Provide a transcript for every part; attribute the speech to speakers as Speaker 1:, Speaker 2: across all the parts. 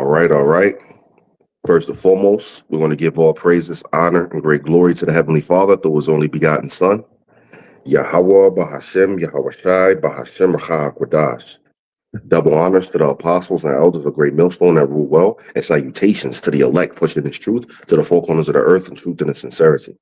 Speaker 1: right, all right. First and foremost, we're going to give all praises, honor, and great glory to the Heavenly Father through His only begotten Son, Yahweh Bahashem, Yahweh Shai, Bahashem Rachakwadash. Double honors to the apostles and elders of Great Millstone that rule well, and salutations to the elect pushing His truth to the four corners of the earth in truth and in sincerity.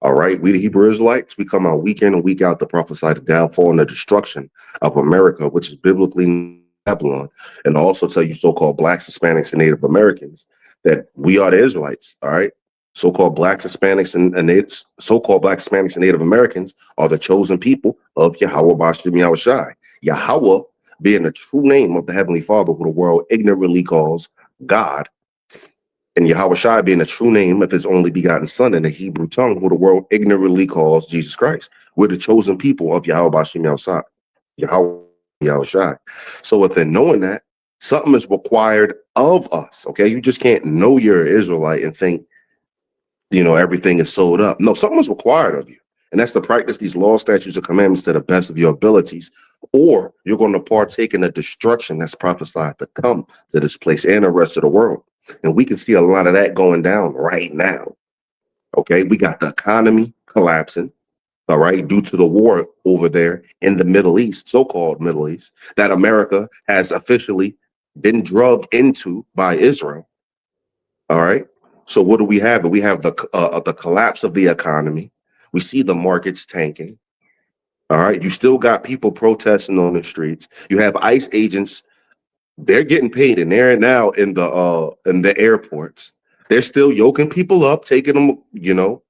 Speaker 1: All right, we the Hebrew Israelites, we come out week in and week out to prophesy the downfall and the destruction of America, which is biblically Babylon, and also tell you so-called blacks, Hispanics, and Native Americans that we are the Israelites. All right, so-called blacks, Hispanics, and so-called blacks, Hispanics, and Native Americans are the chosen people of Yahweh Bashim Yahweh Shai. Yahweh being the true name of the Heavenly Father, who the world ignorantly calls God, and Yahweh Shai being the true name of His only begotten Son in the Hebrew tongue, who the world ignorantly calls Jesus Christ. We're the chosen people of Yahweh Bashim Yahweh Shai. Yahweh Yahweh Shai. So within knowing that, something is required of us. Okay, you just can't know you're an Israelite and think, everything is sold up. No, something is required of you. And that's to practice these laws, statutes, and commandments to the best of your abilities, or you're going to partake in the destruction that's prophesied to come to this place and the rest of the world. And we can see a lot of that going down right now. Okay, we got the economy collapsing, all right, due to the war over there in the Middle East, so-called Middle East, that America has officially been drugged into by Israel. All right. So what do we have? We have the collapse of the economy. We see the markets tanking. All right. You still got people protesting on the streets. You have ICE agents. They're getting paid, and they're now in the airports. They're still yoking people up, taking them. You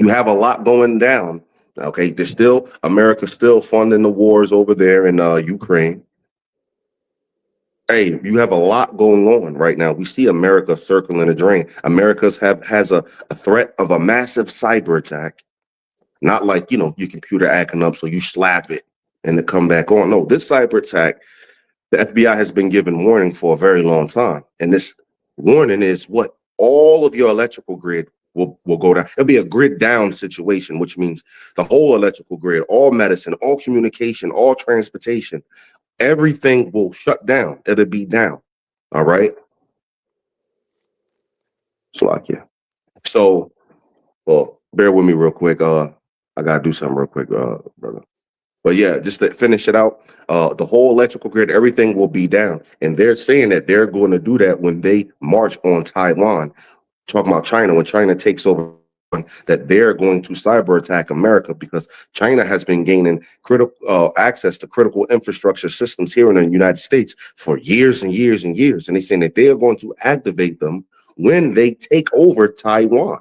Speaker 1: have a lot going down. Okay. There's still America's still funding the wars over there in Ukraine. Hey, you have a lot going on right now. We see America circling the drain. America's has a threat of a massive cyber attack. Not like, your computer acting up, so you slap it and it come back on. No, this cyber attack, the FBI has been given warning for a very long time. And this warning is what? All of your electrical grid will go down. It'll be a grid down situation, which means the whole electrical grid, all medicine, all communication, all transportation, everything will shut down. It'll be down. All right. So, well, bear with me real quick. I gotta do something real quick, brother. But yeah, just to finish it out, the whole electrical grid, everything will be down. And they're saying that they're going to do that when they march on Taiwan. Talking about China, when China takes over, that they're going to cyber attack America because China has been gaining critical access to critical infrastructure systems here in the United States for years and years and years. And they're saying that they are going to activate them when they take over Taiwan.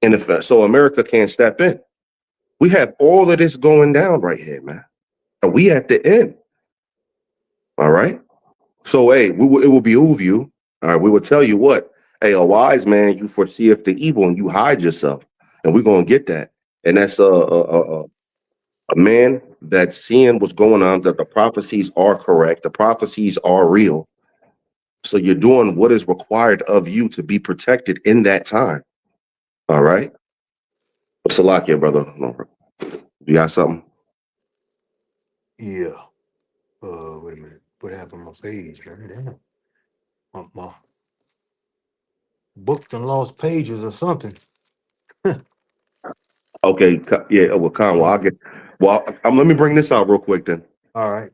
Speaker 1: And if so, America can't step in. We have all of this going down right here, man. And we at the end. All right. So, hey, it will behoove you. All right. We will tell you what. Hey, a wise man, you foreseeth the evil and you hide yourself. And we're going to get that. And that's a man that's seeing what's going on, that the prophecies are correct. The prophecies are real. So you're doing what is required of you to be protected in that time. All right. Salakia, brother. You got something?
Speaker 2: Yeah. Wait a minute. What happened on my page? Damn. My book done lost pages or something.
Speaker 1: Okay. Yeah. Well, Con, let me bring this out real quick then.
Speaker 2: All right.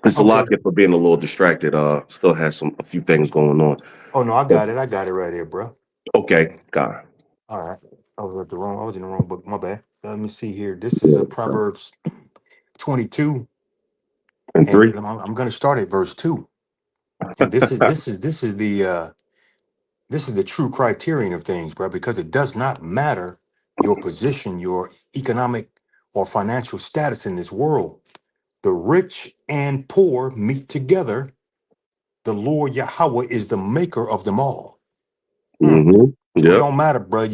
Speaker 1: It's a
Speaker 2: Okay.
Speaker 1: lot for being a little distracted. Still has a few things going on.
Speaker 2: Oh no, I got it. I got it right here, bro.
Speaker 1: Okay. God.
Speaker 2: All right. I was in the wrong book. My bad. Let me see here. This is a Proverbs 22,
Speaker 1: And
Speaker 2: and
Speaker 1: 3.
Speaker 2: I'm going to start at verse 2. And this is the true criterion of things, bro, because it does not matter your position, your economic or financial status in this world. The rich and poor meet together. The Lord Yahweh is the maker of them all.
Speaker 1: Mm-hmm.
Speaker 2: So it
Speaker 1: Yep.
Speaker 2: don't matter, bro.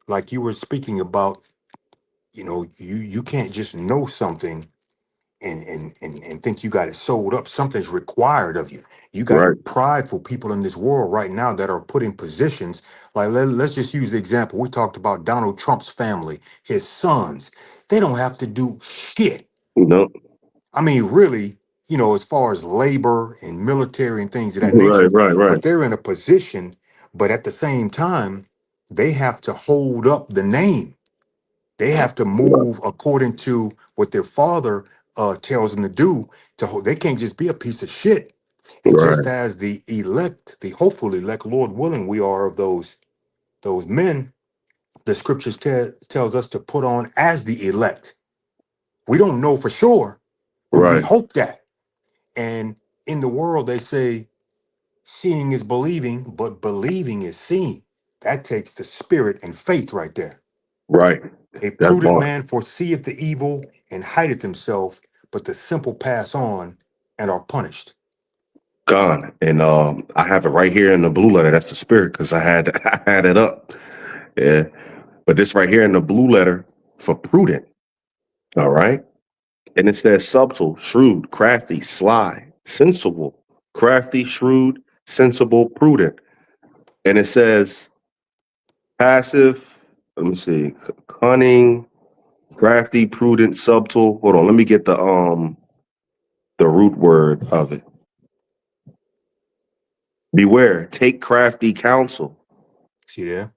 Speaker 2: Like you were speaking about, you can't just know something and think you got it sold up. Something's required of you. You got
Speaker 1: Right.
Speaker 2: prideful people in this world right now that are put in positions. Like let's just use the example. We talked about Donald Trump's family, his sons. They don't have to do shit.
Speaker 1: No.
Speaker 2: I mean, really, as far as labor and military and things of that
Speaker 1: Right,
Speaker 2: nature,
Speaker 1: right, right,
Speaker 2: but they're in a position, but at the same time, they have to hold up the name. They have to move according to what their father tells them to do. They can't just be a piece of shit. And
Speaker 1: right,
Speaker 2: just as the elect, the hopeful elect, Lord willing, we are of those men. The scriptures tells us to put on as the elect. We don't know for sure, but we
Speaker 1: right,
Speaker 2: hope that. And in the world, they say seeing is believing, but believing is seeing. That takes the spirit and faith right there.
Speaker 1: right.
Speaker 2: A
Speaker 1: That's
Speaker 2: prudent
Speaker 1: boss.
Speaker 2: man foreseeth the evil and hideth himself, but the simple pass on and are punished.
Speaker 1: Gone. And I have it right here in the blue letter. That's the spirit because I had I had it up. Yeah. But this right here in the blue letter for prudent. All right. And it says subtle, shrewd, crafty, sly, sensible, crafty, shrewd, sensible, prudent. And it says passive, let me see, cunning, crafty, prudent, subtle. Hold on, let me get the root word of it. Beware, take crafty counsel.
Speaker 2: See there?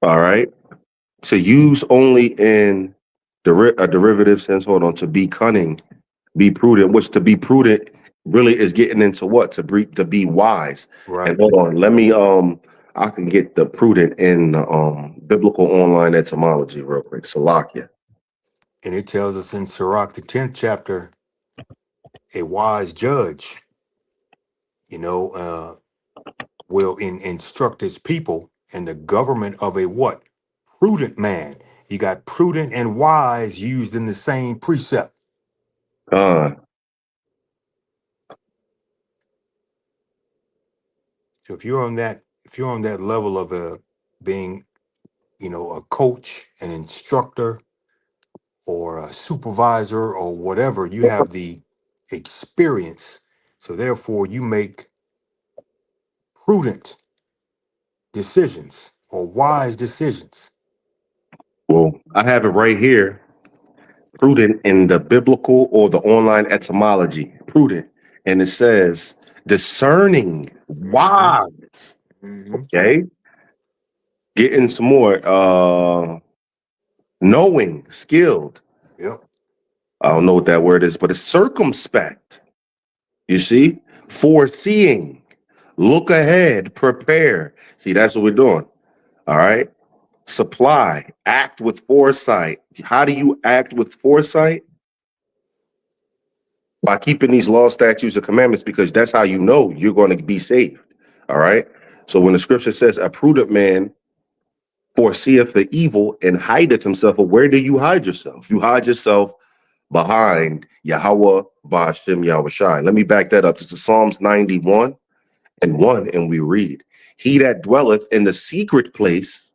Speaker 1: All right. To use only in a derivative sense, hold on, to be cunning, be prudent, which to be prudent really is getting into what? To be wise. And
Speaker 2: Right.
Speaker 1: hold on, let me I can get the prudent in the biblical online etymology real quick. Salakia.
Speaker 2: And it tells us in Sirach, the 10th chapter, a wise judge, you know, uh, will instruct his people, and the government of a what? Prudent man. You got prudent and wise used in the same precept.
Speaker 1: Uh,
Speaker 2: So if you're on that level of being, a coach, an instructor, or a supervisor, or whatever, you have the experience. So therefore, you make prudent decisions or wise decisions.
Speaker 1: well, I have it right here. Prudent in the biblical or the online etymology. Prudent. And it says discerning,
Speaker 2: Hmm.
Speaker 1: wise.
Speaker 2: Hmm.
Speaker 1: Okay. Getting some more. Knowing, skilled.
Speaker 2: Yep.
Speaker 1: I don't know what that word is, but it's circumspect. You see? Foreseeing. Look ahead, prepare. See, that's what we're doing. All right. Supply, act with foresight. How do you act with foresight? By keeping these laws, statutes, and commandments, because that's how you know you're going to be saved. All right. So when the scripture says a prudent man foreseeth the evil and hideth himself, well, where do you hide yourself? You hide yourself behind Yahweh Vashim Yahushai. Let me back that up. This is Psalms 91 and 1, and we read, he that dwelleth in the secret place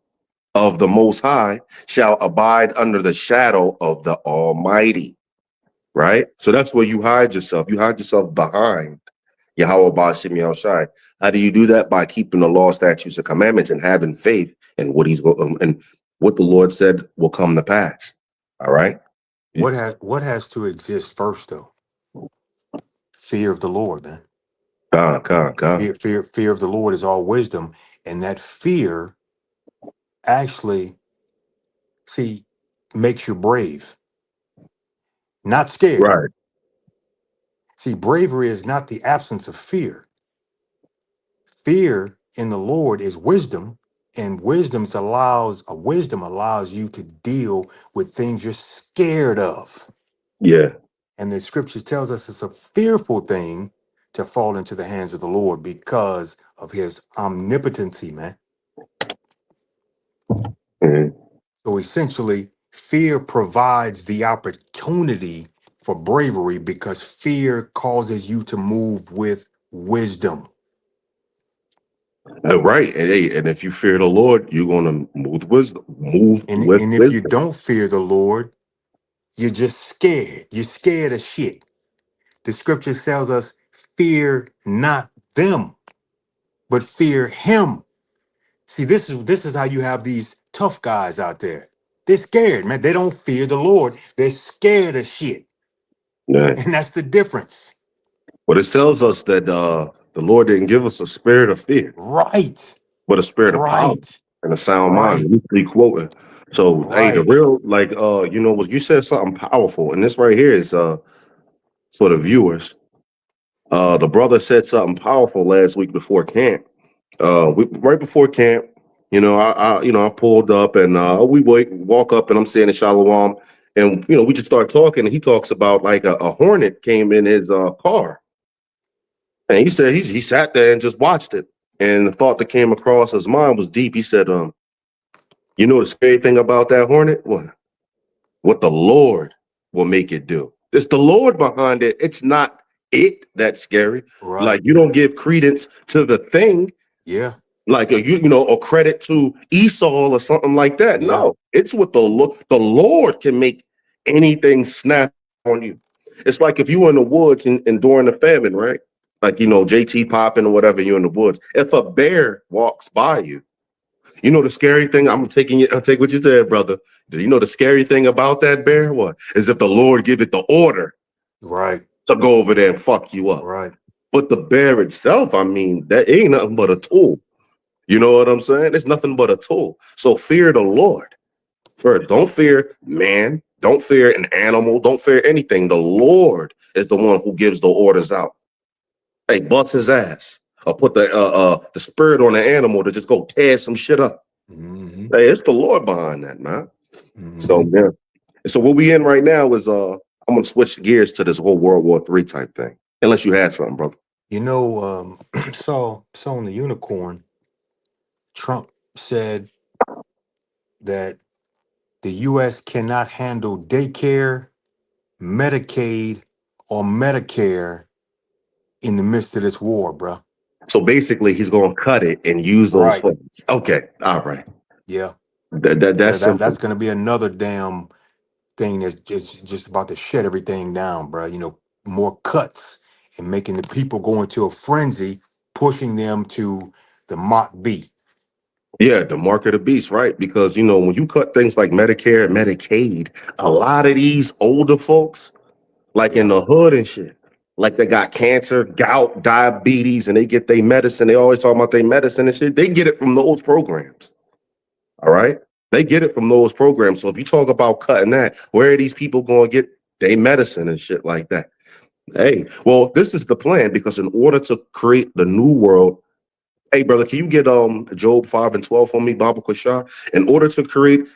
Speaker 1: of the Most High shall abide under the shadow of the Almighty. Right? So that's where you hide yourself. You hide yourself behind Yahweh Bashim Yahushai. How do you do that? By keeping the law, statutes, and commandments and having faith in what and what the Lord said will come to pass. All right?
Speaker 2: What has to exist first though? Fear of the Lord, man.
Speaker 1: Con.
Speaker 2: Fear of the Lord is all wisdom, and that fear actually, see, makes you brave, not scared.
Speaker 1: Right.
Speaker 2: See, bravery is not the absence of fear. Fear in the Lord is wisdom, and wisdom allows you to deal with things you're scared of.
Speaker 1: Yeah.
Speaker 2: And the scripture tells us it's a fearful thing to fall into the hands of the Lord because of his omnipotency, man.
Speaker 1: Mhm.
Speaker 2: So essentially, fear provides the opportunity for bravery because fear causes you to move with wisdom.
Speaker 1: Right. And, hey, and if you fear the Lord, you're going to move wisdom. Move with
Speaker 2: And if you
Speaker 1: wisdom.
Speaker 2: don't fear the Lord, you're just scared. You're scared of shit. The scripture tells us, fear not them, but fear him. See, this is how you have these tough guys out there. They're scared, man. They don't fear the Lord. They're scared of shit.
Speaker 1: Yeah.
Speaker 2: And that's the difference.
Speaker 1: But it tells us that the Lord didn't give us a spirit of fear,
Speaker 2: Right.
Speaker 1: but a spirit of power
Speaker 2: Right.
Speaker 1: and a sound mind.
Speaker 2: Right.
Speaker 1: Loosely quoting. So, hey, the
Speaker 2: Right.
Speaker 1: real, like, was you said something powerful, and this right here is for the viewers. The brother said something powerful last week before camp. Right before camp, I pulled up and walk up and I'm saying in Shalom, and we just start talking, and he talks about like a hornet came in his car, and he said he sat there and just watched it, and the thought that came across his mind was deep. He said, the scary thing about that hornet? What the Lord will make it do. It's the Lord behind it. It's not it that's scary.
Speaker 2: Right.
Speaker 1: Like, you don't give credence to the thing,
Speaker 2: Yeah.
Speaker 1: like or credit to Esau or something like that.
Speaker 2: Yeah.
Speaker 1: No, it's what the Lord can make anything snap on you. It's like if you were in the woods and during the famine, right? Like, JT popping or whatever, you're in the woods. If a bear walks by you, the scary thing, I'll take what you said, brother. Do you know the scary thing about that bear? What? Is if the Lord give it the order
Speaker 2: Right.
Speaker 1: to go over there and fuck you up.
Speaker 2: Right.
Speaker 1: But the bear itself, I mean, that ain't nothing but a tool. You know what I'm saying? It's nothing but a tool. So fear the Lord. First, don't fear man. Don't fear an animal. Don't fear anything. The Lord is the one who gives the orders out. Hey, bust his ass. Or put the spirit on the animal to just go tear some shit up.
Speaker 2: Mm-hmm.
Speaker 1: Hey, it's the Lord behind that, man. So
Speaker 2: Mm-hmm.
Speaker 1: yeah. So what we in right now is I'm gonna switch gears to this whole World War III type thing. Unless you had something, brother.
Speaker 2: So on the unicorn, Trump said that the U.S. cannot handle daycare, Medicaid, or Medicare in the midst of this war, bro.
Speaker 1: So basically he's gonna cut it and use those
Speaker 2: Right.
Speaker 1: funds. Okay, all right.
Speaker 2: Yeah.
Speaker 1: That's
Speaker 2: That's
Speaker 1: simple.
Speaker 2: going to be another damn thing that's just about to shut everything down, bro. More cuts and making the people go into a frenzy, pushing them to the Mach B.
Speaker 1: Yeah, the mark of the beast, right? Because when you cut things like Medicare and Medicaid, a lot of these older folks, like in
Speaker 2: Yeah.
Speaker 1: the hood and shit, like they got cancer, gout, diabetes, and they get their medicine. They always talk about their medicine and shit. They get it from those programs. All right. They get it from those programs. So if you talk about cutting that, where are these people going to get their medicine and shit like that? Hey, well, this is the plan, because in order to create the new world, hey brother, can you get Job 5 and 12 for me, Baba Kashar? In order to create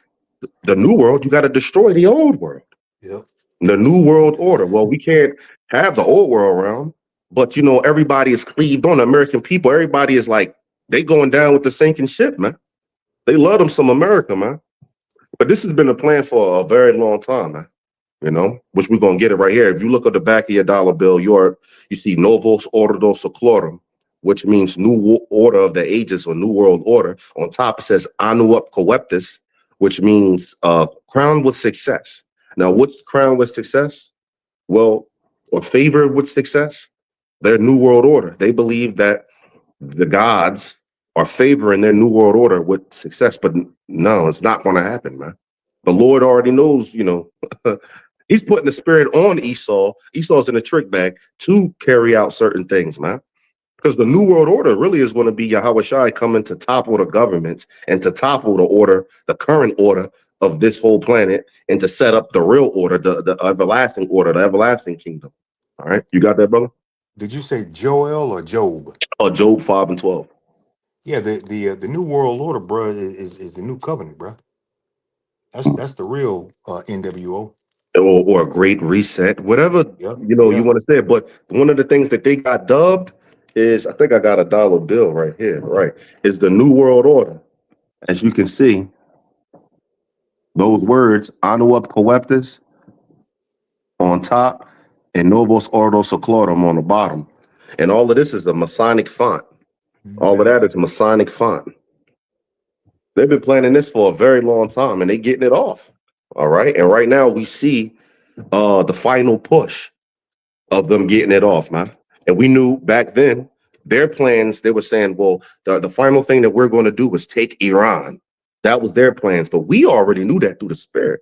Speaker 1: the new world, you got to destroy the old world.
Speaker 2: Yep.
Speaker 1: The new world order. Well, we can't have the old world around, but everybody is cleaved on. The American people, everybody is like, they going down with the sinking ship, man. They love them some America, man. But this has been a plan for a very long time, man. Which we're gonna get it right here. If you look at the back of your dollar bill, you see Novos Ordo Seclorum, which means order of the ages or new world order. On top it says Annuup Coeptus, which means crowned with success. Now, what's crowned with success? Well, or favored with success? Their new world order. They believe that the gods are favoring their new world order with success, but no, it's not going to happen, man. The Lord already knows, he's putting the spirit on Esau. Esau's in a trick bag to carry out certain things, man. Because the new world order really is going to be Yahweh Shai coming to topple the governments and to topple the order, the current order of this whole planet, and to set up the real order, the everlasting order, the everlasting kingdom. All right. You got that, brother?
Speaker 2: Did you say Joel or Job?
Speaker 1: Job 5 and 12.
Speaker 2: Yeah, the new world order, bro, is the new covenant, bro. That's the real NWO.
Speaker 1: Or a great reset, whatever
Speaker 2: Yep.
Speaker 1: you
Speaker 2: Yeah.
Speaker 1: want to say. But one of the things that they got dubbed is, I think I got a dollar bill right here, right? Is the New World Order. As you can see, those words, Anuup Coeptus on top and Novos Ordo Seclorum on the bottom. And all of this is a Masonic font. All of that is Masonic font. They've been planning this for a very long time and they getting it off. All right. And right now we see the final push of them getting it off, man. And we knew back then their plans, they were saying, well, the final thing that we're going to do is take Iran. That was their plans, but we already knew that through the spirit.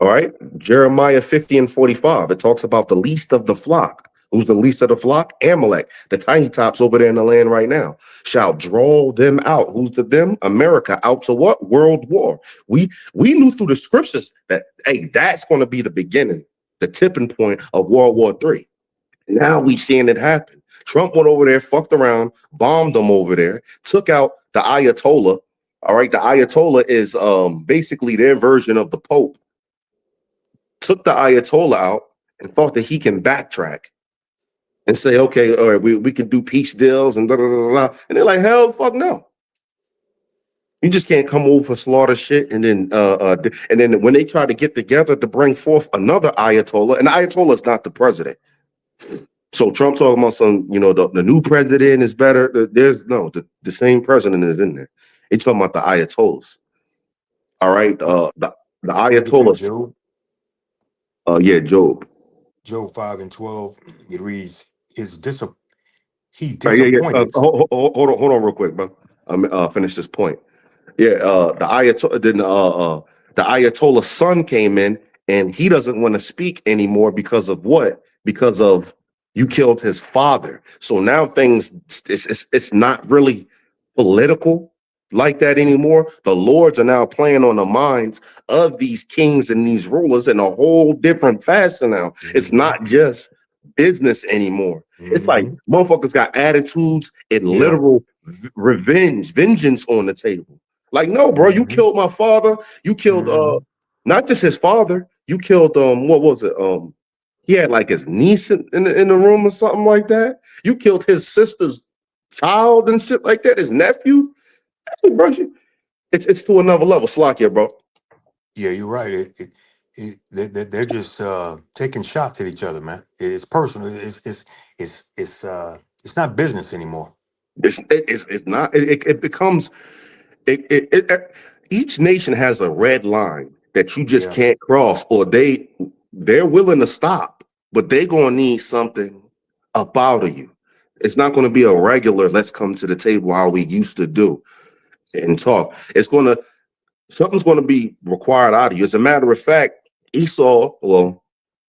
Speaker 1: All right. Jeremiah 50 and 45. It talks about the least of the flock. Who's the least of the flock? Amalek, the tiny tops over there in the land right now, shall draw them out. Who's the them? America out to what? World war. We knew through the scriptures that, hey, that's going to be the beginning, the tipping point of World War III. Now we seeing it happen. Trump went over there, fucked around, bombed them over there, took out the Ayatollah. All right, the Ayatollah is basically their version of the Pope. Took the Ayatollah out and thought that he can backtrack and say, okay, all right, we can do peace deals and da da da da. And they're like, hell, fuck no. You just can't come over, slaughter shit, and then when they try to get together to bring forth another Ayatollah, and the Ayatollah is not the president. So Trump talking about some, the new president is better. There's no, the same president is in there. He's talking about the Ayatollahs. All right, the
Speaker 2: What is that,
Speaker 1: Ayatollahs.
Speaker 2: Job?
Speaker 1: Yeah, Job.
Speaker 2: Job 5 and 12. It reads, he
Speaker 1: Yeah, yeah.
Speaker 2: disappointeth.
Speaker 1: Hold on, real quick, bro. Finish this point. Yeah, the Ayatollah's son came in, and he doesn't want to speak anymore because of what? Because of you killed his father. So now things it's not really political like that anymore. The lords are now playing on the minds of these kings and these rulers in a whole different fashion now. It's not just business anymore. It's like
Speaker 2: Mhm.
Speaker 1: motherfuckers got attitudes and
Speaker 2: Yeah.
Speaker 1: literal vengeance on the table. Like, no, bro, you
Speaker 2: Mhm.
Speaker 1: killed my father. You killed
Speaker 2: Mhm.
Speaker 1: not just his father. You killed what was it? He had like his niece in the room or something like that. You killed his sister's child and shit like that. His nephew. Bro, it's to another level. Slakia, bro.
Speaker 2: Yeah, you're right. They're just taking shots at each other, man. It's personal. It's not business anymore.
Speaker 1: It's not. It becomes each nation has a red line that you just
Speaker 2: Yeah.
Speaker 1: can't cross, or they're willing to stop, but they're gonna need something up out of you. It's not going to be a regular let's come to the table how we used to do and talk. Something's going to be required out of you. As a matter of fact, Esau, well,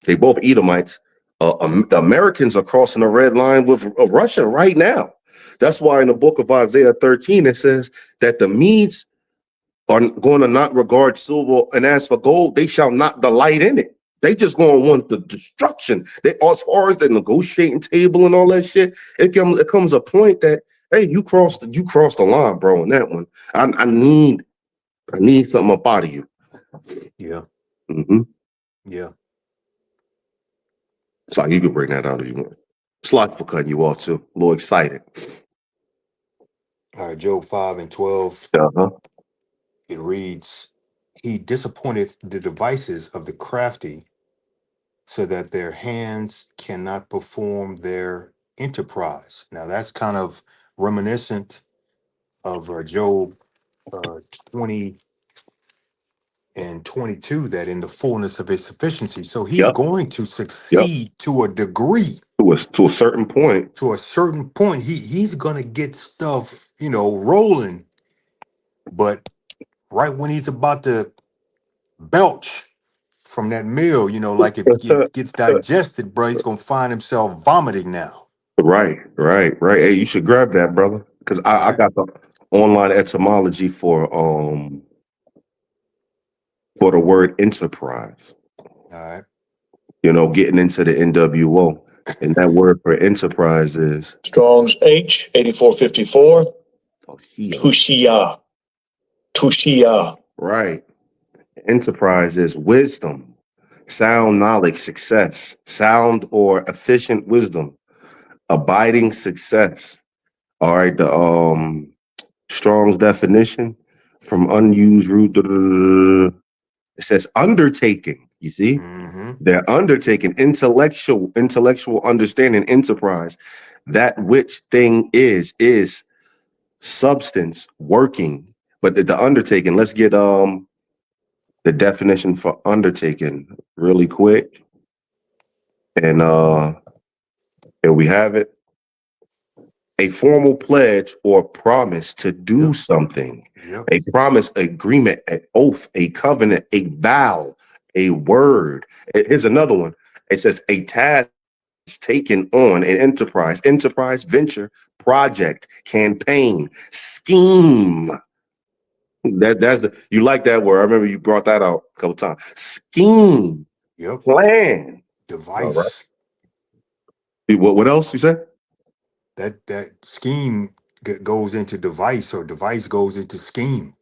Speaker 1: they both Edomites. The Americans are crossing the red line with Russia right now. That's why in the book of Isaiah 13 it says that the Medes are going to not regard silver, and as for gold, they shall not delight in it. They just going to want the destruction. They, as far as the negotiating table and all that shit, it comes a point that, hey, you crossed the line, bro. On that one, I need something up out of you.
Speaker 2: Yeah.
Speaker 1: Mm-hmm.
Speaker 2: Yeah.
Speaker 1: So you can bring that out if you want. Slot for cutting you off too. A little excited.
Speaker 2: All right. Job 5 and 12.
Speaker 1: Uh-huh.
Speaker 2: It reads, he disappointeth the devices of the crafty, so that their hands cannot perform their enterprise. Now that's kind of reminiscent of Job 20 and 22, that in the fullness of his sufficiency. So he's
Speaker 1: Yep.
Speaker 2: going to
Speaker 1: Yep.
Speaker 2: succeed to a degree.
Speaker 1: To a certain point.
Speaker 2: To a certain point, he's gonna get stuff, rolling. But right when he's about to belch from that meal, like it gets digested, bro, he's gonna find himself vomiting now.
Speaker 1: Right. Hey, you should grab that, brother, because
Speaker 2: All
Speaker 1: I
Speaker 2: right.
Speaker 1: got the online etymology for the word enterprise.
Speaker 2: All right.
Speaker 1: Getting into the NWO, and that word for enterprise is
Speaker 3: Strong's H 8454.
Speaker 1: Toshia.
Speaker 3: Tushia. Tushia.
Speaker 1: Right. Enterprise is wisdom, sound knowledge, success, sound or efficient wisdom, abiding success. All right. The Strong's definition from unused root. It says undertaking. You see,
Speaker 2: Mm-hmm.
Speaker 1: they're undertaking intellectual understanding, enterprise. That which thing is substance working, but the undertaking. Let's get the definition for undertaking really quick, and here we have it. A formal pledge or promise to do
Speaker 2: Yep.
Speaker 1: something,
Speaker 2: Yep.
Speaker 1: a promise, agreement, an oath, a covenant, a vow, a word. Here's another one. It says a task taken on, an enterprise, venture, project, campaign, scheme. You like that word. I remember you brought that out a couple times. Scheme,
Speaker 2: Yep.
Speaker 1: plan. All right.
Speaker 2: Device.
Speaker 1: What else you said?
Speaker 2: That scheme goes into device, or device goes into scheme.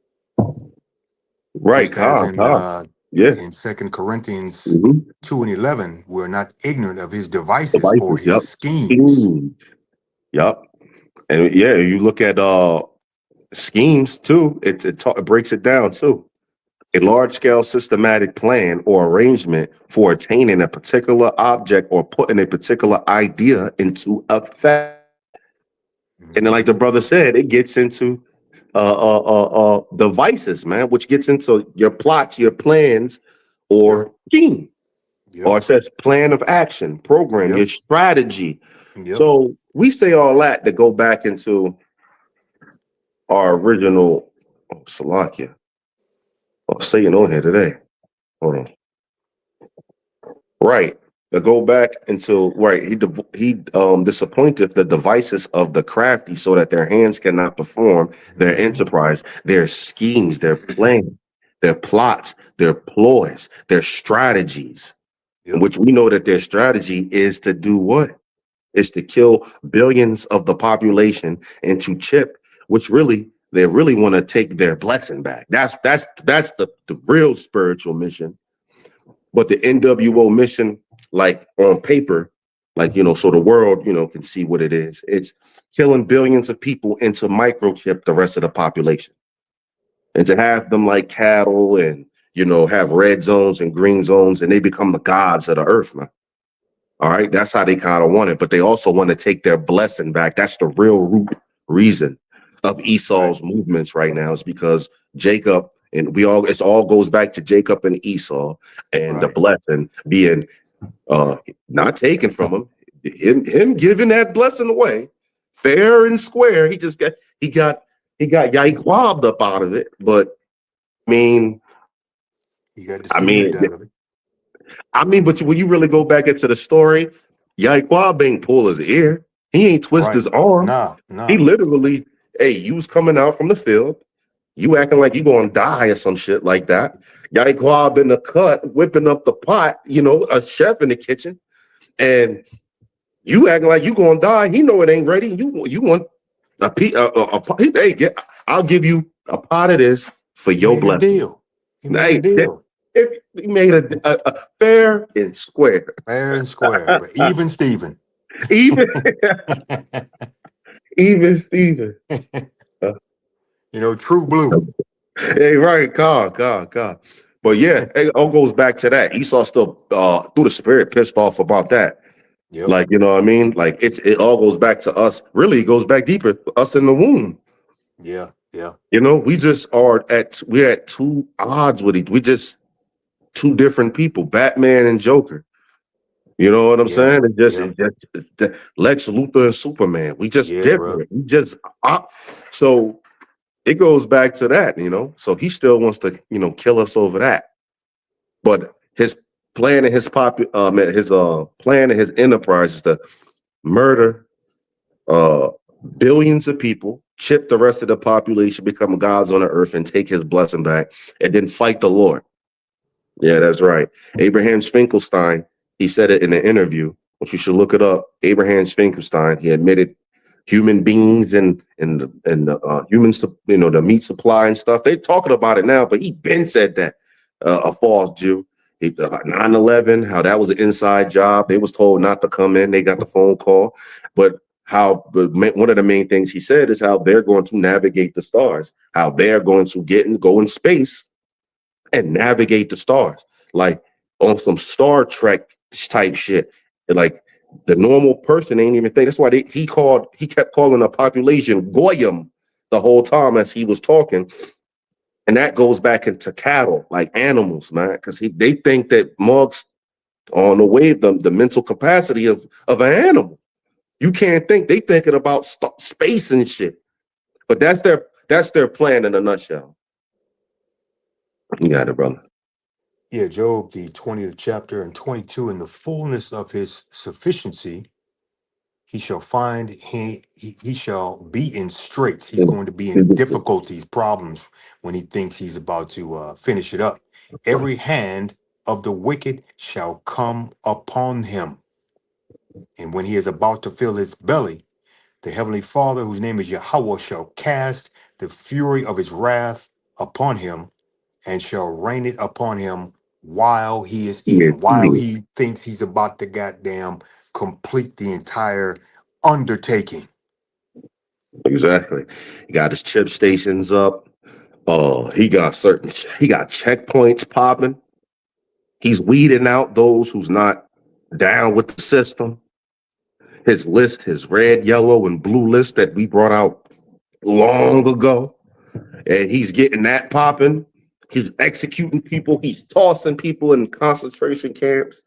Speaker 1: Right,
Speaker 2: Just as
Speaker 1: yeah.
Speaker 2: in 2 Corinthians
Speaker 1: Mhm.
Speaker 2: 2:11, we're not ignorant of his devices or
Speaker 1: Devices,
Speaker 2: his
Speaker 1: yep.
Speaker 2: schemes.
Speaker 1: Schemes. Yep. And yeah, you look at schemes too. It breaks it down too. A large-scale systematic plan or arrangement for attaining a particular object or putting a particular idea into effect. And then, like the brother said, it gets into devices, man, which gets into your plots, your plans,
Speaker 2: Yep.
Speaker 1: or scheme. Or
Speaker 2: Yep.
Speaker 1: it says plan of action, program, your
Speaker 2: Yep.
Speaker 1: strategy.
Speaker 2: Yep.
Speaker 1: So we say all that to go back into our original Salakia. I'm saying on here today. Hold on. Right. To go back into right. He disappointed the devices of the crafty so that their hands cannot perform their
Speaker 2: Mhm.
Speaker 1: enterprise, their schemes, their plans, their plots, their ploys, their strategies,
Speaker 2: Yep.
Speaker 1: which we know that their strategy is to do what? Is to kill billions of the population and to chip, which really they really want to take their blessing back. That's the real spiritual mission. But the NWO mission, like on paper, like so the world, can see what it is. It's killing billions of people and to microchip the rest of the population. And to have them like cattle and have red zones and green zones, and they become the gods of the earth, man. All right, that's how they kind of want it, but they also want to take their blessing back. That's the real root reason of
Speaker 2: Right.
Speaker 1: Esau's movements right now, is because Jacob and it all goes back to Jacob and Esau and the
Speaker 2: Right.
Speaker 1: blessing being not taken from him giving that blessing away fair and square. He got up out of it, but I mean,
Speaker 2: He got
Speaker 1: I
Speaker 2: deceived
Speaker 1: mean,
Speaker 2: out of it.
Speaker 1: but when you really go back into the story, Yaquab ain't pull his ear. He ain't twist
Speaker 2: Right.
Speaker 1: his arm.
Speaker 2: Nah.
Speaker 1: He
Speaker 2: Nah.
Speaker 1: literally, hey, you was coming out from the field. You acting like you gonna die or some shit like that. Yaquab in the cut, whipping up the pot, a chef in the kitchen, and you acting like you gonna die. He know it ain't ready. You want a pot. Hey, I'll give you a pot of this for
Speaker 2: He
Speaker 1: your
Speaker 2: made a
Speaker 1: blessing.
Speaker 2: deal. He made a
Speaker 1: Hey,
Speaker 2: deal.
Speaker 1: he made a fair and square.
Speaker 2: Fair and square, but even Steven.
Speaker 1: Even even Steven. Uh,
Speaker 2: True blue.
Speaker 1: Hey, right, God. But yeah, it all goes back to that. Esau still through the spirit pissed off about that.
Speaker 2: Yep.
Speaker 1: Like, you know what I mean? Like it all goes back to us. Really, it goes back deeper, us in the womb.
Speaker 2: Yeah. Yeah.
Speaker 1: We're at two odds with each. We just two different people, Batman and Joker. You know what I'm
Speaker 2: Yeah.
Speaker 1: saying?
Speaker 2: Yep.
Speaker 1: Lex Luthor and Superman. We just
Speaker 2: Yeah, bro.
Speaker 1: different. We just so it goes back to that, So he still wants to, kill us over that. But his plan and his plan and his enterprise is to murder uh billions of people, chip the rest of the population, become gods on the earth, and take his blessing back, and then fight the Lord. Yeah, that's right. Abraham Finkelstein, he said it in an interview, which you should look it up. Abraham Finkelstein, he admitted human beings and humans, the meat supply and stuff. They're talking about it now, but he been said that a false Jew. 9/11, how that was an inside job. They was told not to come in. They got the phone call, but one of the main things he said is how they're going to navigate the stars, how they're going to go in space and navigate the stars, like on some Star Trek type shit. Like the normal person ain't even think. That's why he kept calling the population Goyim the whole time as he was talking. And that goes back into cattle, like animals, man, because they think that mugs on the wave the mental capacity of an animal. You can't think. They thinking about space and shit. But that's their plan in a nutshell. You got it, brother.
Speaker 2: Yeah, Job, the 20th chapter and 22, in the fullness of his sufficiency, he shall find he shall be in straits. He's going to be in difficulties, problems when he thinks he's about to finish it up. Every hand of the wicked shall come upon him. And when he is about to fill his belly, the heavenly Father, whose name is Yahweh, shall cast the fury of his wrath upon him and shall rain it upon him while he is
Speaker 1: Yeah,
Speaker 2: eating, while he thinks he's about to goddamn complete the entire undertaking.
Speaker 1: exactly. He got his chip stations up. He got checkpoints popping. He's weeding out those who's not down with the system. His list, his red, yellow, and blue list that we brought out long ago, and he's getting that popping. He's executing people. He's tossing people in concentration camps.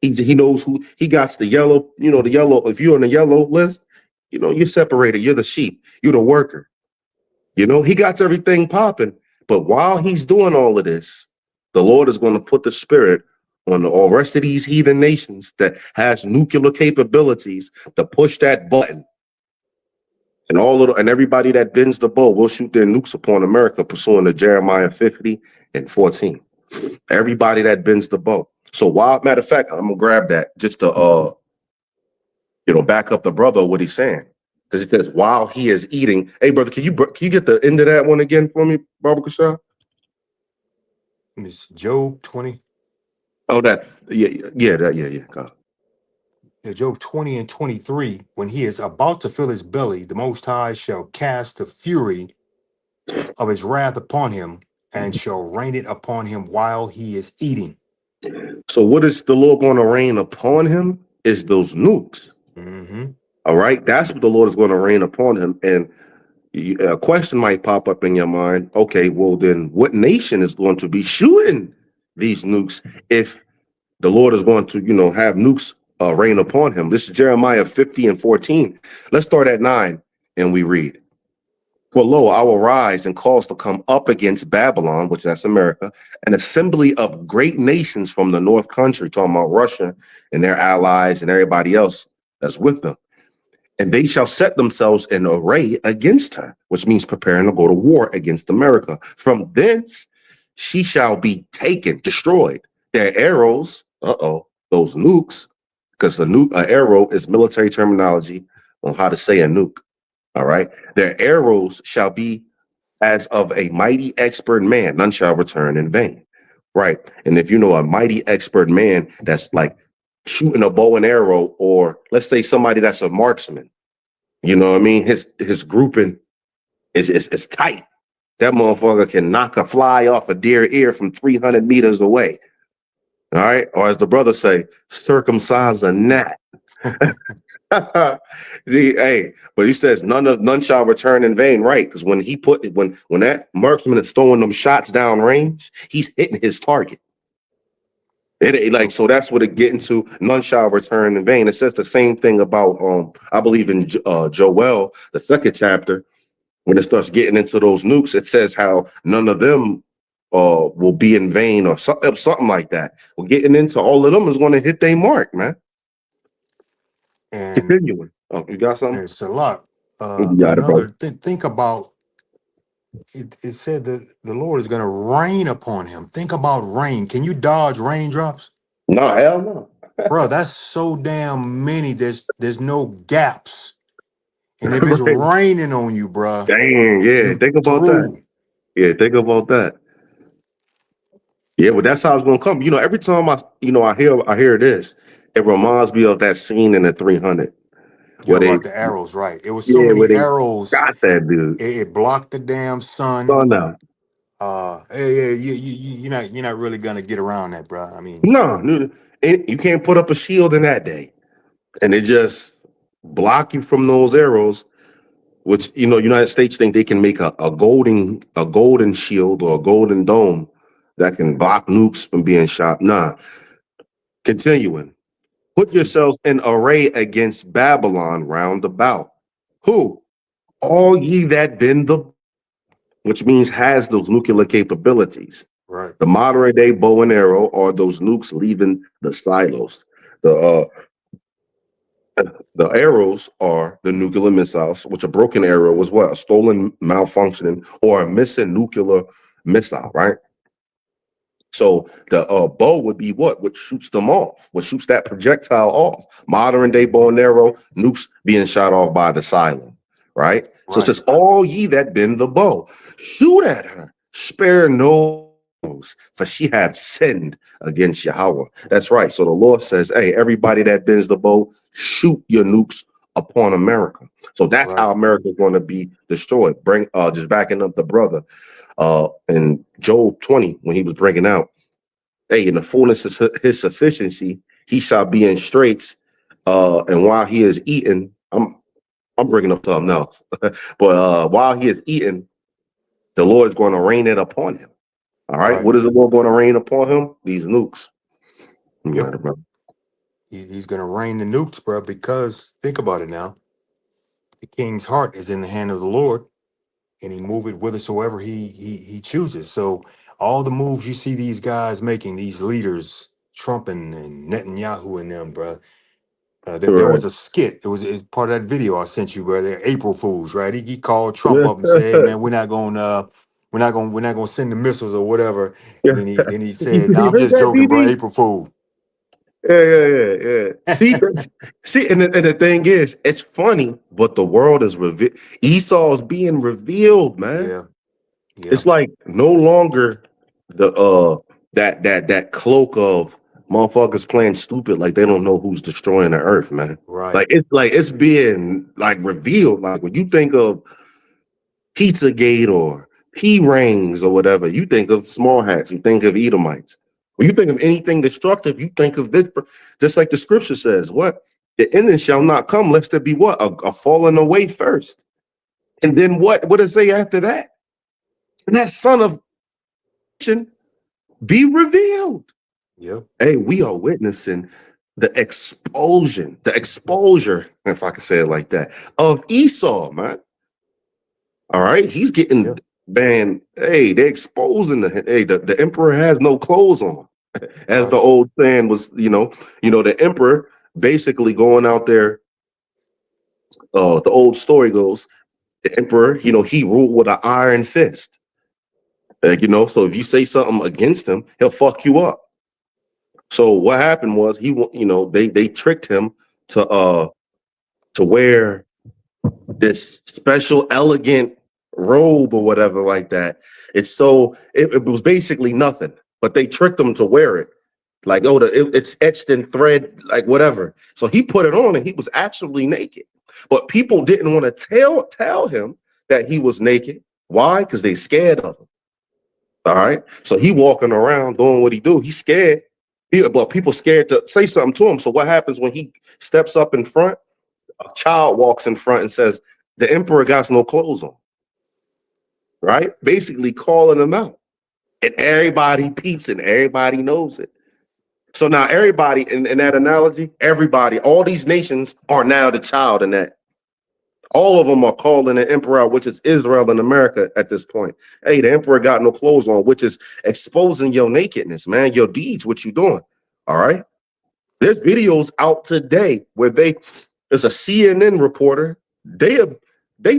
Speaker 1: He knows who he got. The yellow, the yellow. If you're on the yellow list, you're separated. You're the sheep. You're the worker. He got everything popping. But while he's doing all of this, the Lord is going to put the spirit on the all rest of these heathen nations that has nuclear capabilities to push that button. And everybody that bends the bow will shoot their nukes upon America, pursuant to Jeremiah 50 and 14. Everybody that bends the bow. So matter of fact, I'm gonna grab that just to back up the brother what he's saying. Because it says while he is eating. Hey brother, can you get the end of that one again for me, Baba Kashah?
Speaker 2: It's Job 20.
Speaker 1: Oh, yeah. God.
Speaker 2: Job 20 and 23, when he is about to fill his belly, the Most High shall cast the fury of his wrath upon him and shall rain it upon him while he is eating.
Speaker 1: So what is the Lord going to rain upon him? Is those nukes.
Speaker 2: Mm-hmm.
Speaker 1: All right, that's what the Lord is going to rain upon him. And a question might pop up in your mind. Okay, well then, what nation is going to be shooting these nukes if the Lord is going to, have nukes rain upon him? This is Jeremiah 50 and 14. Let's start at 9 and we read. For lo, I will rise and cause to come up against Babylon, which that's America, an assembly of great nations from the north country, talking about Russia and their allies and everybody else that's with them. And they shall set themselves in array against her, which means preparing to go to war against America. From thence she shall be taken, destroyed. Their arrows, those nukes, because an arrow is military terminology on how to say a nuke. All right. Their arrows shall be as of a mighty expert man, none shall return in vain. Right. And if you know a mighty expert man that's like shooting a bow and arrow, or let's say somebody that's a marksman, you know what I mean? His grouping is tight. That motherfucker can knock a fly off a deer ear from 300 meters away. All right. Or as the brother say, circumcise a gnat. But he says none shall return in vain, right? Because when that marksman is throwing them shots down range, he's hitting his target. So that's what it get into. None shall return in vain. It says the same thing about I believe in Joel, the 2nd chapter, when it starts getting into those nukes. It says how none of them will be in vain or something like that. Well, getting into all of them is going to hit their mark, man.
Speaker 2: And
Speaker 1: Continuing. Oh, you got something?
Speaker 2: it's a lot.
Speaker 1: You got it, bro.
Speaker 2: Think about it. It said that the Lord is going to rain upon him. Think about rain. Can you dodge raindrops?
Speaker 1: No, hell no.
Speaker 2: Bro, that's so damn many. There's no gaps. And if it's
Speaker 1: Right.
Speaker 2: raining on you, bro,
Speaker 1: Dang, yeah.
Speaker 2: you
Speaker 1: Think about that.
Speaker 2: through.
Speaker 1: Yeah, think about that. Yeah, but that's how it's gonna come. Every time I hear this, it reminds me of that scene in the 300
Speaker 2: You
Speaker 1: where they
Speaker 2: about the arrows, right? It was so many arrows.
Speaker 1: got that dude.
Speaker 2: It blocked the damn sun.
Speaker 1: Oh no,
Speaker 2: Yeah, you're not really gonna get around that, bro. I mean,
Speaker 1: no, you can't put up a shield in that day, and it just block you from those arrows. Which United States think they can make a golden shield or a golden dome that can block nukes from being shot. Nah. Continuing. Put yourselves in array against Babylon round about. Who? All ye that bend the, which means has those nuclear capabilities.
Speaker 2: Right.
Speaker 1: The modern day bow and arrow are those nukes leaving the silos. The the arrows are the nuclear missiles, which a broken arrow was what? A stolen, malfunctioning, or a missing nuclear missile, right? So the bow would be what shoots them off, what shoots that projectile off. Modern day bow and arrow, nukes being shot off by the silo, right? So it's
Speaker 2: Right.
Speaker 1: just all ye that bend the bow, shoot at her, spare no, for she have sinned against Yahweh. That's right. So the Lord says, hey, everybody that bends the bow, shoot your nukes upon America. So that's how
Speaker 2: Right.
Speaker 1: America is going to be destroyed. Bring just backing up the brother in Job 20 when he was bringing out, hey, in the fullness of his sufficiency, he shall be in straits. And while he is eating, I'm bringing up something else, but while he is eating, the Lord is going to rain it upon him. All right,
Speaker 2: Right.
Speaker 1: what is the Lord going to rain upon him? These nukes.
Speaker 2: Yep.
Speaker 1: Right, bro.
Speaker 2: He's gonna rain the nukes, bro, because think about it now. The king's heart is in the hand of the Lord, and he move it whithersoever he chooses. So all the moves you see these guys making, these leaders, Trump and Netanyahu and them, bro. There
Speaker 1: Right.
Speaker 2: was a skit. It's part of that video I sent you, bro. They're April Fools, right? He called Trump up and said, "Hey, man, we're not gonna send the missiles or whatever." And
Speaker 1: Yeah.
Speaker 2: then he
Speaker 1: You
Speaker 2: said, "No, I'm
Speaker 1: heard
Speaker 2: just
Speaker 1: that,
Speaker 2: joking, bro.
Speaker 1: DB?
Speaker 2: April Fool."
Speaker 1: Yeah. See, and the thing is, it's funny, but the world is revealed. Esau's being revealed, man.
Speaker 2: Yeah, yeah,
Speaker 1: It's like no longer the that cloak of motherfuckers playing stupid like they don't know who's destroying the earth, man.
Speaker 2: right.
Speaker 1: Like it's being like revealed. Like when you think of Pizzagate or P rings or whatever, you think of small hats, you think of Edomites. When you think of anything destructive, you think of this, just like the scripture says, what? The ending shall not come, lest there be what? A falling away first. And then what? What does it say after that? And that son of be revealed.
Speaker 2: Yep,
Speaker 1: Hey, we are witnessing the exposure, if I can say it like that, of Esau, man. All right, he's getting
Speaker 2: yep,
Speaker 1: banned. Hey, they're exposing the emperor has no clothes on, as the
Speaker 2: right.
Speaker 1: old saying was. The emperor basically going out there. The old story goes, the emperor, he ruled with an iron fist. So if you say something against him, he'll fuck you up. So what happened was they tricked him to wear this special elegant robe or whatever like that. It was basically nothing, but they tricked him to wear it. Like, oh, it's etched in thread, like whatever. So he put it on and he was actually naked. But people didn't want to tell him that he was naked. Why? Because they scared of him. All right. So he walking around doing what he do. He's scared. But people scared to say something to him. So what happens when he steps up in front? A child walks in front and says, the emperor got no clothes on. Right? Basically calling him out. And everybody peeps and everybody knows it. So now everybody in that analogy, everybody, all these nations are now the child in that. All of them are calling the emperor out, which is Israel and America at this point. Hey, the emperor got no clothes on, which is exposing your nakedness, man, your deeds, what you doing. All right. There's videos out today where there's a CNN reporter, they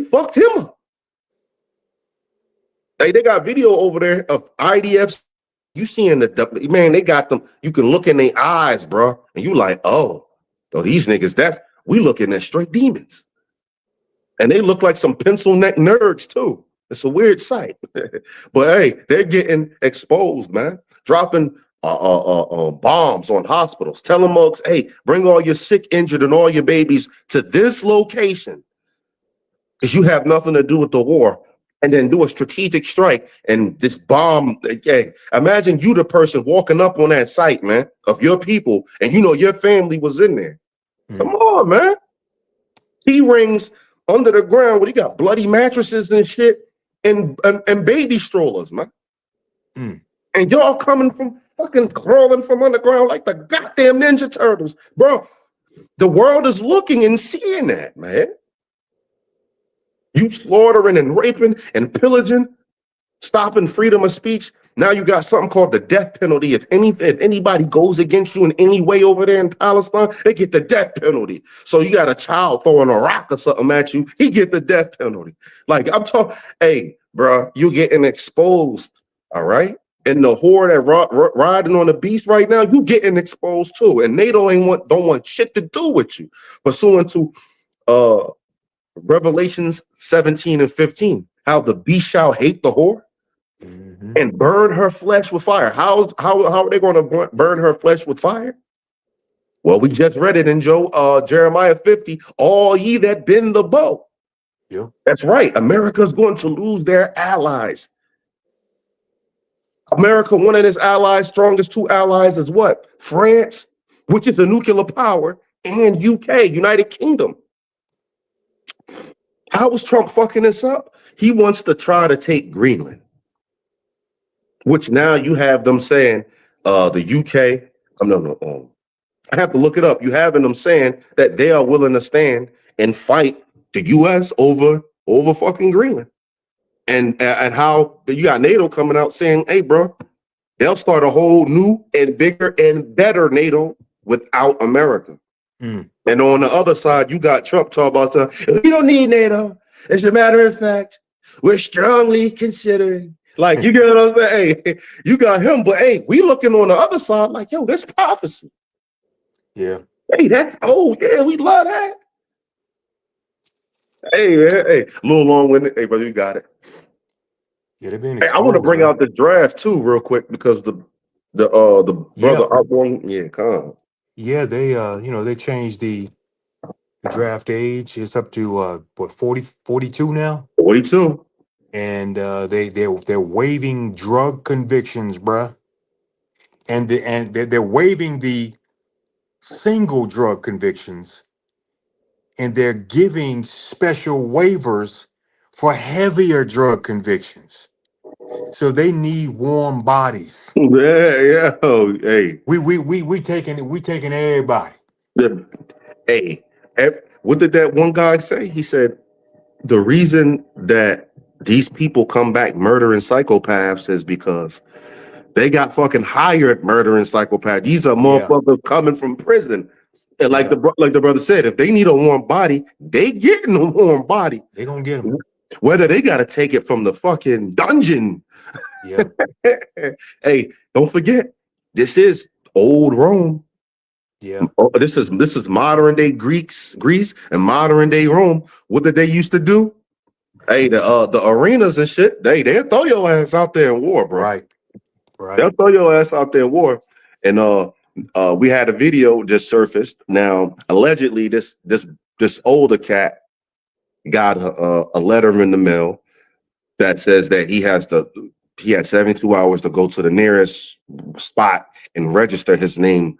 Speaker 1: fucked him up. Hey, they got video over there of IDFs. You seeing man, they got them. You can look in their eyes, bro, and you like, oh, these niggas, we looking at straight demons. And they look like some pencil neck nerds too. It's a weird sight. But hey, they're getting exposed, man. Dropping bombs on hospitals. Telling mugs, hey, bring all your sick, injured, and all your babies to this location because you have nothing to do with the war. And then do a strategic strike and this bomb. Okay, imagine you the person walking up on that site, man, of your people, and your family was in there. Come
Speaker 2: Mm,
Speaker 1: on, man. T-rings under the ground where you got bloody mattresses and shit and baby strollers, man.
Speaker 2: mm.
Speaker 1: And y'all coming from fucking crawling from underground like the goddamn Ninja Turtles. Bro, the world is looking and seeing that, man. You slaughtering and raping and pillaging stopping freedom of speech. Now you got something called the death penalty. If anybody goes against you in any way over there in Palestine, they get the death penalty. So you got a child throwing a rock or something at you, he get the death penalty. Like I'm talking, hey, bro, you getting exposed, all right? And the whore that riding on the beast right now, you getting exposed too. And they don't want shit to do with you. Pursuant to Revelations 17 and 15, how the beast shall hate the whore and burn her flesh with fire. How are they going to burn her flesh with fire? Well, we just read it in Jeremiah 50. All ye that bend the bow.
Speaker 2: Yeah.
Speaker 1: That's right. America's going to lose their allies. America, one of its allies, strongest two allies is what? France, which is a nuclear power, and UK, United Kingdom. How is Trump fucking this up? He wants to try to take Greenland, which now you have them saying the UK. I have to look it up. You having them saying that they are willing to stand and fight the US over fucking Greenland. And how you got NATO coming out saying, hey, bro, they'll start a whole new and bigger and better NATO without America. And on the other side, you got Trump talking about we don't need NATO. As a matter of fact, we're strongly considering. Like, you get what I'm saying? Hey, you got him, but hey, we looking on the other side like, yo, that's prophecy.
Speaker 2: Yeah.
Speaker 1: Hey, we love that. Hey, man, hey, a little long-winded. Hey, brother, you got it.
Speaker 2: Yeah, they're being
Speaker 1: Hey,
Speaker 2: exposed.
Speaker 1: I want to bring out the draft too, real quick, because the brother come.
Speaker 2: Yeah, they changed the draft age. It's up to 42 now.
Speaker 1: 42.
Speaker 2: And they're waiving drug convictions, bruh. And they're waiving the single drug convictions, and they're giving special waivers for heavier drug convictions. So they need warm bodies.
Speaker 1: Yeah. Oh, hey.
Speaker 2: We taking everybody.
Speaker 1: Hey, what did that one guy say? He said the reason that these people come back murdering psychopaths is because they got fucking hired murdering psychopaths. These are motherfuckers coming from prison. And like the brother said, if they need a warm body, they getting a warm body.
Speaker 2: They gonna get them.
Speaker 1: Whether they got to take it from the fucking dungeon.
Speaker 2: Yeah.
Speaker 1: Hey, don't forget, this is old Rome.
Speaker 2: Yeah.
Speaker 1: This is modern day Greece and modern day Rome. What did they used to do? Hey, the arenas and shit, they'll throw your ass out there in war, bro.
Speaker 2: Right.
Speaker 1: They'll throw your ass out there in war. And we had a video just surfaced. Now, allegedly, this older cat got a letter in the mail that says that he had 72 hours to go to the nearest spot and register his name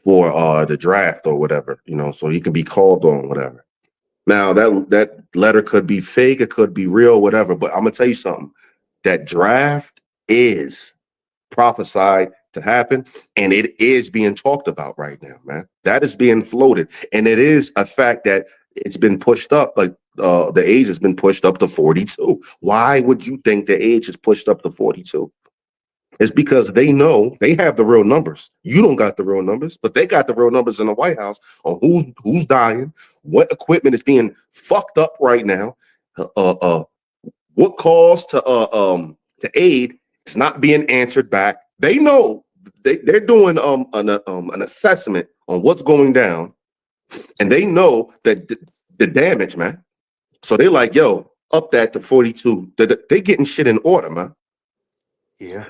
Speaker 1: for the draft or whatever, so he can be called on, whatever. Now that letter could be fake, it could be real, whatever. But I'm gonna tell you something. That draft is prophesied to happen, and it is being talked about right now, man. That is being floated, and it is a fact that it's been pushed up. Like the age has been pushed up to 42. Why would you think the age is pushed up to 42? It's because they know they have the real numbers. You don't got the real numbers, but they got the real numbers in the White House on who's dying, what equipment is being fucked up right now, what calls to aid is not being answered back. They know they're doing an assessment on what's going down, and they know that the damage, man. So they like, yo, up that to 42. They getting shit in order, man.
Speaker 2: Yeah.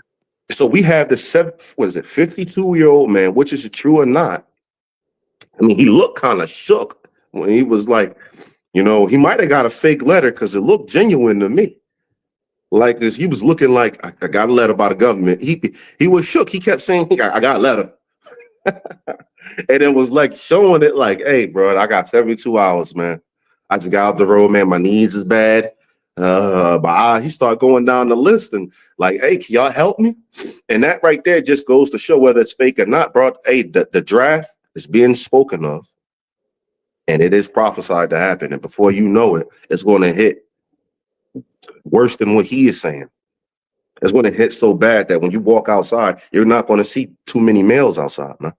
Speaker 1: So we have the 52-year-old man, which is it true or not? I mean, he looked kind of shook when he was like, he might have got a fake letter because it looked genuine to me. Like this, he was looking like I got a letter by the government. He was shook. He kept saying, I got a letter. And it was like showing it like, hey, bro, I got 72 hours, man. I just got out the road, man. My knees is bad. But he started going down the list and like, hey, can y'all help me? And that right there just goes to show whether it's fake or not, bro. Hey, the draft is being spoken of, and it is prophesied to happen. And before you know it, it's going to hit worse than what he is saying. It's going to hit so bad that when you walk outside, you're not going to see too many males outside, man.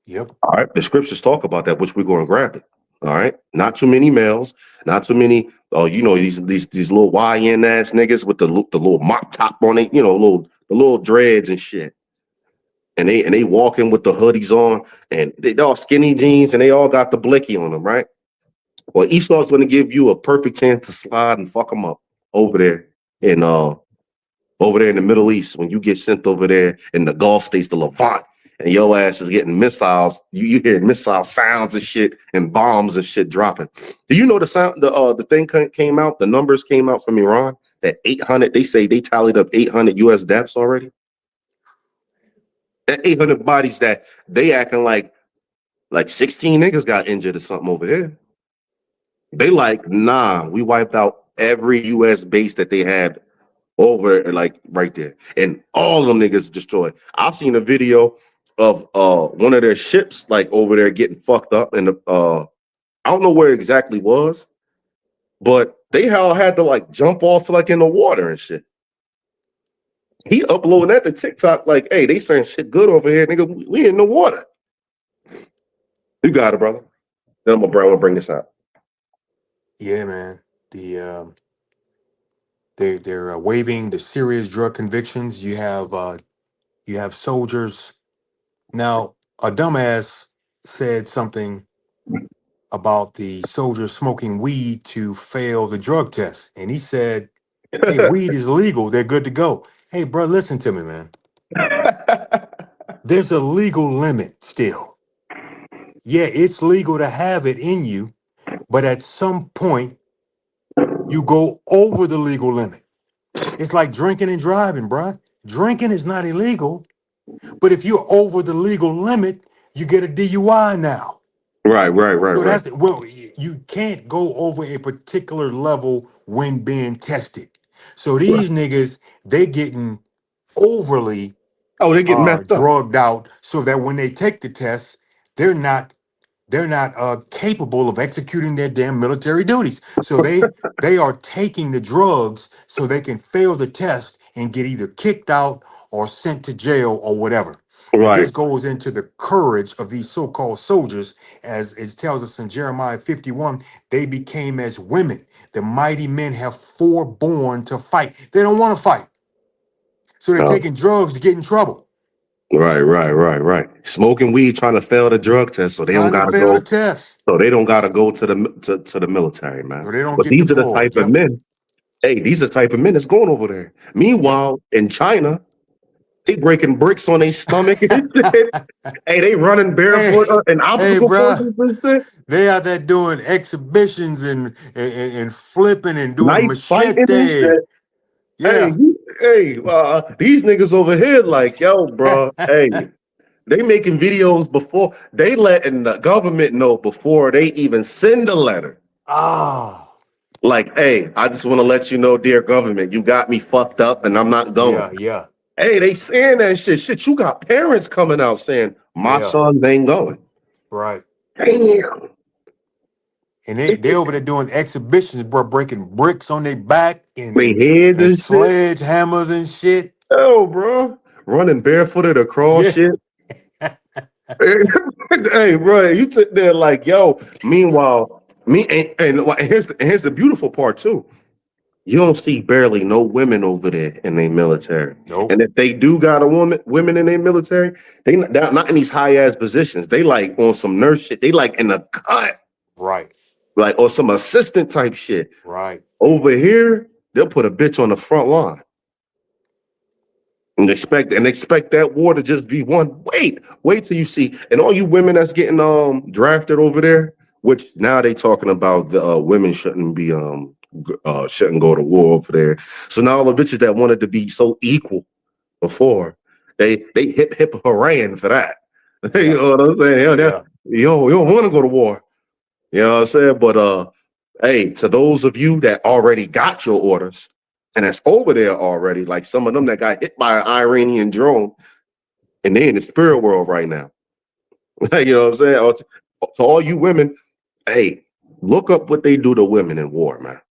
Speaker 2: Yep.
Speaker 1: All right. The scriptures talk about that, which we're going to grab it. All right. Not too many males, not too many, these little YN ass niggas with the little mop top on it, the little dreads and shit. And they walking with the hoodies on, and they all skinny jeans, and they all got the blicky on them, right? Well, Esau's going to give you a perfect chance to slide and fuck them up over there in the Middle East when you get sent over there in the Gulf states, the Levant, and your ass is getting missiles. You hear missile sounds and shit and bombs and shit dropping. Do you know the sound? The thing came out. The numbers came out from Iran that 800. They say they tallied up 800 U.S. deaths already. That 800 bodies that they acting like 16 niggas got injured or something over here. They like, nah, we wiped out every U.S. base that they had over like right there, and all of them niggas destroyed. I've seen a video of one of their ships like over there getting fucked up, and I don't know where it exactly was, but they all had to like jump off like in the water and shit. He uploading that to TikTok like, hey, they saying shit good over here, nigga. We in the water. You got it, brother. Then I'm gonna bring this out.
Speaker 2: Yeah, man. They're waiving the serious drug convictions. You have soldiers. Now, a dumbass said something about the soldiers smoking weed to fail the drug test, and he said, "Hey, weed is legal. They're good to go." Hey, bro, listen to me, man. There's a legal limit still. Yeah, it's legal to have it in you, but at some point you go over the legal limit. It's like drinking and driving, bruh. Drinking is not illegal, but if you're over the legal limit, you get a DUI now.
Speaker 1: Right.
Speaker 2: So you can't go over a particular level when being tested. So these niggas, they getting overly
Speaker 1: Oh, they get messed up.
Speaker 2: drugged out so that when they take the test, they're not capable of executing their damn military duties. So they are taking the drugs so they can fail the test and get either kicked out or sent to jail or whatever. And
Speaker 1: Right.
Speaker 2: this goes into the courage of these so-called soldiers, as it tells us in Jeremiah 51, they became as women. The mighty men have forborne to fight. They don't want to fight. So they're
Speaker 1: No.
Speaker 2: taking drugs to get in trouble.
Speaker 1: Right. Smoking weed, trying to fail the drug test, so they don't
Speaker 2: Trying to
Speaker 1: gotta
Speaker 2: fail the
Speaker 1: go.
Speaker 2: test.
Speaker 1: So they don't gotta go to the military, man.
Speaker 2: So they don't
Speaker 1: But
Speaker 2: get
Speaker 1: these are the type
Speaker 2: deployed.
Speaker 1: of
Speaker 2: Yep.
Speaker 1: men. Hey, these are the type of men that's going over there. Meanwhile, in China, they breaking bricks on their stomach and shit. Hey, they running
Speaker 2: Hey,
Speaker 1: barefoot in
Speaker 2: hey,
Speaker 1: obstacle
Speaker 2: bruh.
Speaker 1: courses and shit.
Speaker 2: They out there doing exhibitions and flipping and doing
Speaker 1: Knife fighting and
Speaker 2: machete.
Speaker 1: shit.
Speaker 2: Yeah.
Speaker 1: These niggas over here, like, yo, bro. Hey, they making videos before they letting the government know before they even send a letter.
Speaker 2: Ah.
Speaker 1: Like, hey, I just want to let you know, dear government, you got me fucked up and I'm not going.
Speaker 2: Yeah.
Speaker 1: Hey, they saying that shit. Shit, you got parents coming out saying, my
Speaker 2: Yeah.
Speaker 1: son ain't going.
Speaker 2: Right.
Speaker 1: Damn.
Speaker 2: And they over there doing exhibitions, bro, breaking bricks on their back
Speaker 1: They
Speaker 2: and
Speaker 1: heads and shit.
Speaker 2: sledgehammers and shit.
Speaker 1: Oh, bro. Running barefooted across
Speaker 2: Yeah.
Speaker 1: shit. Hey, bro, you sit there like, yo. Meanwhile, here's the beautiful part too. You don't see barely no women over there in their military,
Speaker 2: Nope.
Speaker 1: and if they do got women in their military, they're not in these high ass positions. They like on some nurse shit. They like in the cut,
Speaker 2: Right.
Speaker 1: like or some assistant type shit.
Speaker 2: Right.
Speaker 1: Over here, they'll put a bitch on the front line. And expect that war to just be one. Wait till you see, and all you women that's getting drafted over there, which now they talking about the women shouldn't go to war over there. So now all the bitches that wanted to be so equal before, they hip hooray for that. You
Speaker 2: Yeah.
Speaker 1: know what I'm saying?
Speaker 2: Yeah.
Speaker 1: You don't want to go to war. You know what I'm saying? But hey, to those of you that already got your orders and that's over there already, like some of them that got hit by an Iranian drone and they in the spirit world right now. You know what I'm saying? Or to all you women, hey, look up what they do to women in war, man.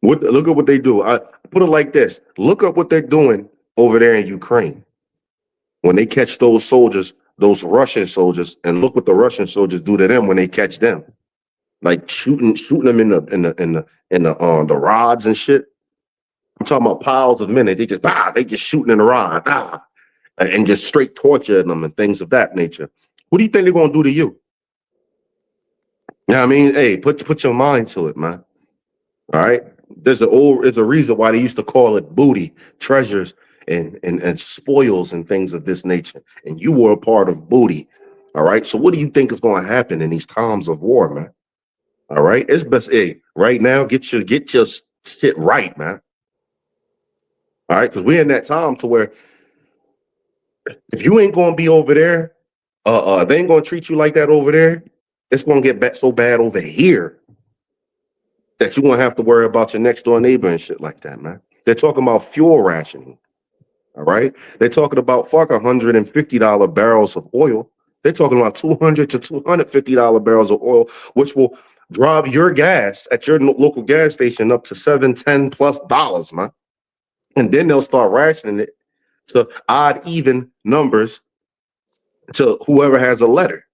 Speaker 1: Look at what they do. I put it like this. Look up what they're doing over there in Ukraine. When they catch those soldiers, those Russian soldiers, and look what the Russian soldiers do to them when they catch them. Like shooting them in the rods and shit. I'm talking about piles of men. They just shooting in the rod, and just straight torturing them and things of that nature. What do you think they're gonna do to you? You know what I mean? Hey, put your mind to it, man. All right. There's a reason why they used to call it booty, treasures, and spoils and things of this nature. And you were a part of booty. All right. So what do you think is going to happen in these times of war, man? All right. It's best, hey, right now, get your shit right, man. All right. Because we're in that time to where if you ain't gonna be over there, they ain't gonna treat you like that over there. It's gonna get back so bad over here that you're gonna have to worry about your next door neighbor and shit like that, man. They're talking about fuel rationing. All right. They're talking about fuck $150 barrels of oil. They're talking about $200 to $250 barrels of oil, which will drive your gas at your local gas station up to $7, $10+ man. And then they'll start rationing it to odd, even numbers to whoever has a letter.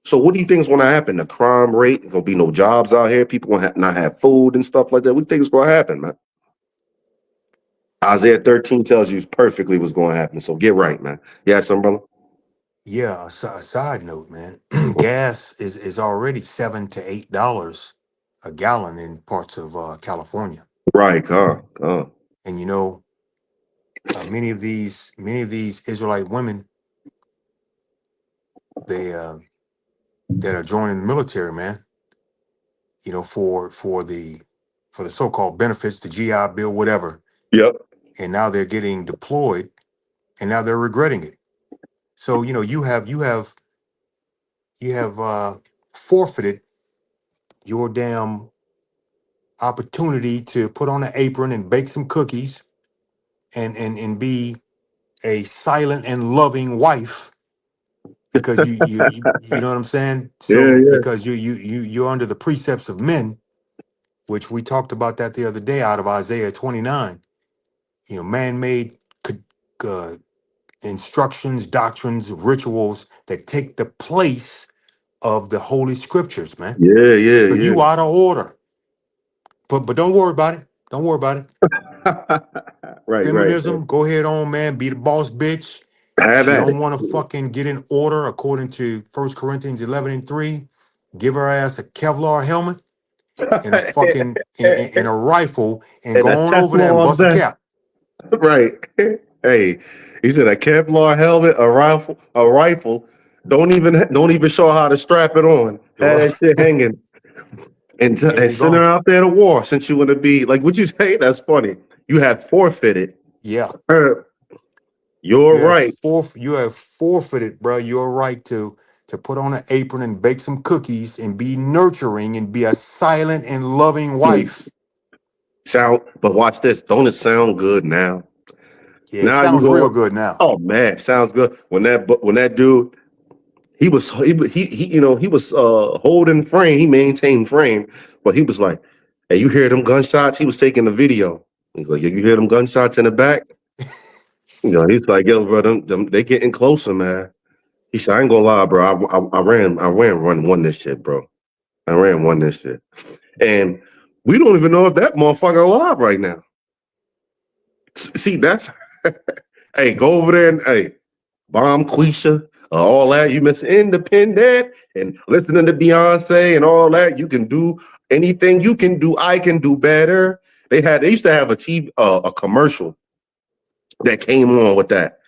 Speaker 1: So what do you think is going to happen? The crime rate, there's going to be no jobs out here. People will not have food and stuff like that. What do you think is going to happen, man? Isaiah 13 tells you perfectly what's going to happen. So get right, man. Yeah, some brother.
Speaker 2: Yeah, a side note, man. Gas is already $7 to $8 a gallon in parts of California,
Speaker 1: Right, come.
Speaker 2: and many of these Israelite women, they that are joining the military, man. For the so-called benefits, the GI Bill, whatever,
Speaker 1: Yep.
Speaker 2: and now they're getting deployed, and now they're regretting it. So you have forfeited your damn opportunity to put on an apron and bake some cookies and be a silent and loving wife because you know what I'm saying?
Speaker 1: Yeah,
Speaker 2: So
Speaker 1: yeah.
Speaker 2: because you're under the precepts of men, which we talked about that the other day out of Isaiah 29. Man-made uh, instructions, doctrines, rituals that take the place of the holy scriptures, man.
Speaker 1: Yeah,
Speaker 2: So
Speaker 1: yeah,
Speaker 2: you out of order. But don't worry about it. Don't worry about it.
Speaker 1: yeah. Right.
Speaker 2: Feminism, go ahead on, man. Be the boss bitch.
Speaker 1: Have
Speaker 2: She
Speaker 1: at
Speaker 2: don't
Speaker 1: it.
Speaker 2: want to fucking get in order according to 1 Corinthians 11:3. Give her ass a Kevlar helmet and a fucking and a rifle and
Speaker 1: And
Speaker 2: go
Speaker 1: a
Speaker 2: on over there and
Speaker 1: Teflon
Speaker 2: bust a
Speaker 1: vest.
Speaker 2: cap.
Speaker 1: Right. Hey, he said a Kevlar helmet, a rifle. Don't even show how to strap it on. Have that shit hanging and
Speaker 2: And
Speaker 1: send her
Speaker 2: go.
Speaker 1: out there to war since you want to be like. Would you say that's funny? You have forfeited
Speaker 2: Yeah.
Speaker 1: her. You're right.
Speaker 2: You have forfeited, bro, your right to put on an apron and bake some cookies and be nurturing and be a silent and loving wife.
Speaker 1: But watch this. Don't it sound good now?
Speaker 2: Yeah, it
Speaker 1: Now you
Speaker 2: sounds
Speaker 1: go.
Speaker 2: real good now.
Speaker 1: Oh man, sounds good. When that dude he was holding frame, he maintained frame, but he was like, "Hey, you hear them gunshots?" He was taking the video. He's like, "Yeah, you hear them gunshots in the back?" He's like, "Yo, bro, them they getting closer, man." He said, "I ain't gonna lie, bro. I ran this shit, bro. I ran one this shit, and we don't even know if that motherfucker alive right now." See, that's hey, go over there and hey, bomb Quisha, all that. You miss Independent and listening to Beyonce and all that. You can do anything you can do. I can do better. They used to have a commercial that came on with that.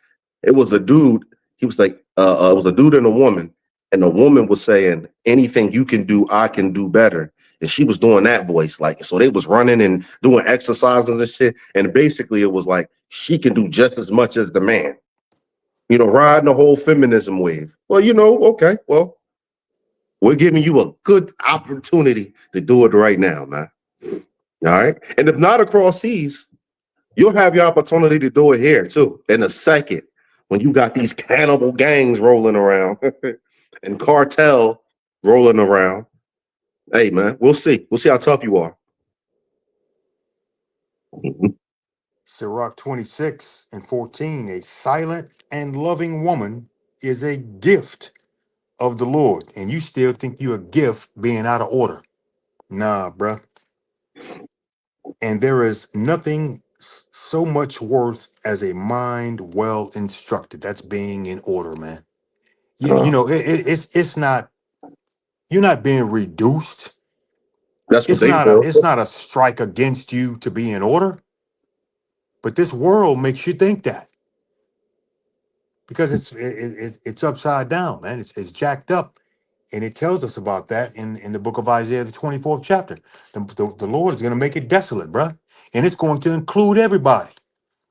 Speaker 1: It was a dude. He was like, it was a dude and a woman, and the woman was saying, "Anything you can do, I can do better." And she was doing that voice, like so. They was running and doing exercises and shit. And basically, it was like she can do just as much as the man. Riding the whole feminism wave. Well, okay. Well, we're giving you a good opportunity to do it right now, man. All right. And if not across seas, you'll have your opportunity to do it here too in a second when you got these cannibal gangs rolling around and cartel rolling around. Hey, man, we'll see. We'll see how tough you are. Mhm.
Speaker 2: Sirach 26 and 14, a silent and loving woman is a gift of the Lord. And you still think you a gift being out of order. Nah, bruh. And there is nothing so much worth as a mind well instructed. That's being in order, man. You
Speaker 1: Uh,
Speaker 2: know, it's not, you're not being reduced.
Speaker 1: that's what
Speaker 2: It's
Speaker 1: they
Speaker 2: not a
Speaker 1: feel.
Speaker 2: it's not a strike against you to be in order, but this world makes you think that because it's upside down, man. It's jacked up, and it tells us about that in the book of Isaiah, the 24th chapter. The Lord is going to make it desolate, bruh, and it's going to include everybody: